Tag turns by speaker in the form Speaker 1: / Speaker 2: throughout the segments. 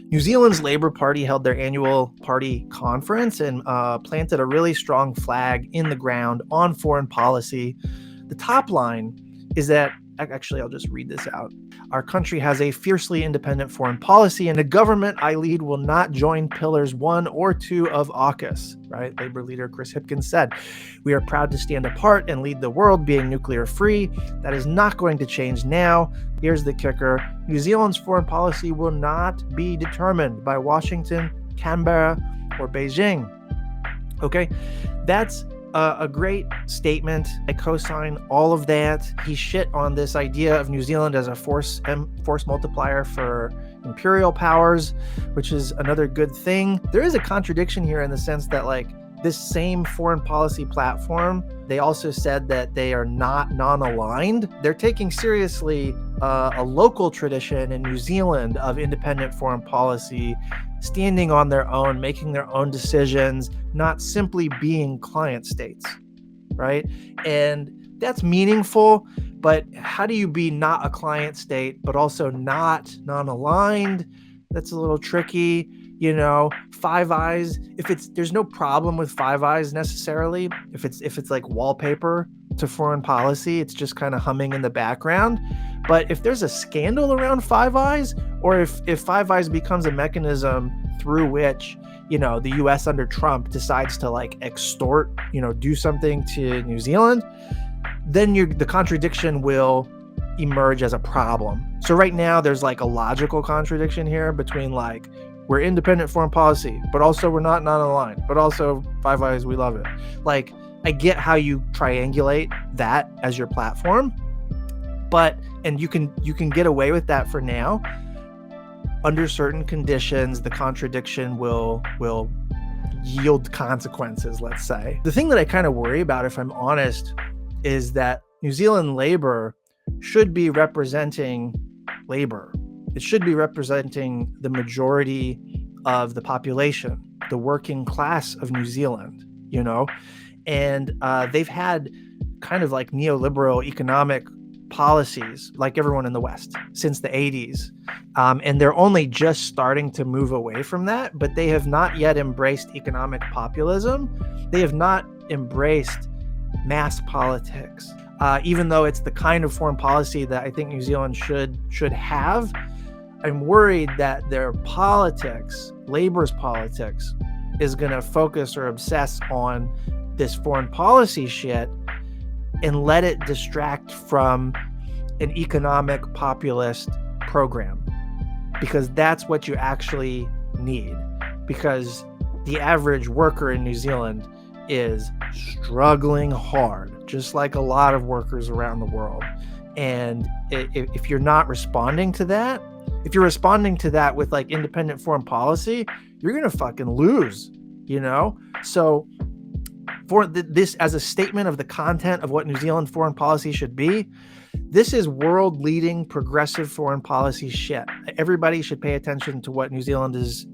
Speaker 1: New Zealand's Labour Party held their annual party conference and planted a really strong flag in the ground on foreign policy. The top line is that, actually, I'll just read this out. Our country has a fiercely independent foreign policy, and the government I lead will not join pillars 1 or 2 of AUKUS, right? Labour leader Chris Hipkins said, "We are proud to stand apart and lead the world being nuclear free. That is not going to change now." Here's the kicker. New Zealand's foreign policy will not be determined by Washington, Canberra, or Beijing. Okay, that's a great statement. I co-sign all of that. He shit on this idea of New Zealand as a force multiplier for imperial powers, which is another good thing. There is a contradiction here in the sense that, like, this same foreign policy platform, they also said that they are not non-aligned. They're taking seriously a local tradition in New Zealand of independent foreign policy, standing on their own, making their own decisions, not simply being client states, right? And that's meaningful, but how do you be not a client state, but also not non-aligned? That's a little tricky. You know, Five Eyes, there's no problem with Five Eyes necessarily. If it's like wallpaper to foreign policy, it's just kind of humming in the background. But if there's a scandal around Five Eyes, or if Five Eyes becomes a mechanism through which, you know, the US under Trump decides to like extort, you know, do something to New Zealand, then the contradiction will emerge as a problem. So right now there's like a logical contradiction here between like, we're independent foreign policy, but also we're not non-aligned, but also Five Eyes, we love it. Like, I get how you triangulate that as your platform, and you can get away with that for now. Under certain conditions, the contradiction will yield consequences, let's say. The thing that I kind of worry about, if I'm honest, is that New Zealand Labour should be representing labor. It should be representing the majority of the population, the working class of New Zealand, you know? And they've had kind of like neoliberal economic policies like everyone in the West since the 80s. And they're only just starting to move away from that, but they have not yet embraced economic populism. They have not embraced mass politics, even though it's the kind of foreign policy that I think New Zealand should have. I'm worried that their politics, Labour's politics, is going to focus or obsess on this foreign policy shit and let it distract from an economic populist program, because that's what you actually need, because the average worker in New Zealand is struggling hard, just like a lot of workers around the world. And if you're not responding to that, if you're responding to that with like independent foreign policy, you're going to fucking lose, you know? So for this as a statement of the content of what New Zealand foreign policy should be, this is world leading progressive foreign policy shit. Everybody should pay attention to what New Zealand's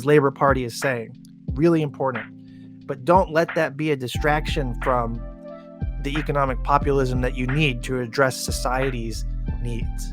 Speaker 1: Labour Party is saying. Really important. But don't let that be a distraction from the economic populism that you need to address society's needs.